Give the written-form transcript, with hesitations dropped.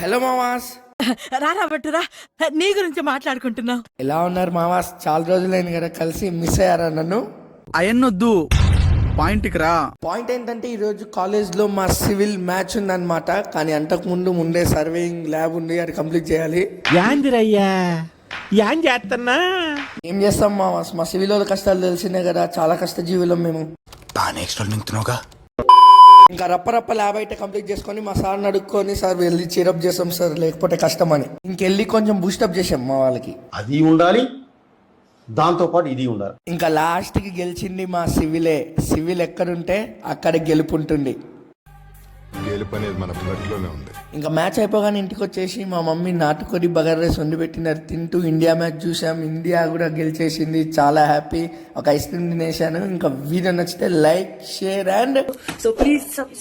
Hello మామాస్. రారా బట్టురా, నీ గురించి మాట్లాడుకుంటున్నావు. ఎలా ఉన్నారు మామాస్? చాలా రోజులైంది కదా కలిసి, మిస్ అయ్యారా నన్ను? అయన్నొద్దు, పాయింట్కి రా. పాయింట్ ఏంటంటే ఈరోజు కాలేజ్లో మా సివిల్ మ్యాచ్ ఉందన్నమాట. కానీ అంతకు ముందే సర్వేయింగ్ ల్యాబ్ ఉంది, అది కంప్లీట్ చేయాలి. యాందిరయ్యా యాన్ చేస్తున్నా. ఏం చేస్తాం మామాస్, మా సివిల్ వాళ్ళ కష్టాలు తెలిసిందే కదా, చాలా కష్టజీవులం మేము. బాగా ఎక్స్ట్రా నింపుతున్నావుగా. ఇంకా రప్ప ల్యాబ్ అయితే కంప్లీట్ చేసుకొని మా సార్ని అడుక్కొని, సార్ వెళ్ళి చీరప్ చేసాం సార్, లేకపోతే కష్టం అని ఇంకెళ్ళి కొంచెం బూస్టప్ చేసాం మా వాళ్ళకి. అది ఉండాలి, దాంతో పాటు ఇది ఉండాలి. ఇంకా లాస్ట్కి గెలిచింది మా సివిలే. సివిల్ ఎక్కడుంటే అక్కడ గెలుపుంటుంది. గెలుపు అనేది మన బ్లడ్లోనే ఉంది. ఇంకా మ్యాచ్ అయిపోగానే ఇంటికి వచ్చేసి మా మమ్మీ నాటుకొని బగారా రైస్ వండి పెట్టినారు. తింటూ ఇండియా మ్యాచ్ చూసాం. ఇండియా కూడా గెలిచేసింది, చాలా హ్యాపీ. ఒక ఐస్ క్రీమ్ తినేసాను. ఇంకా వీడియో నచ్చితే like, share and so please sub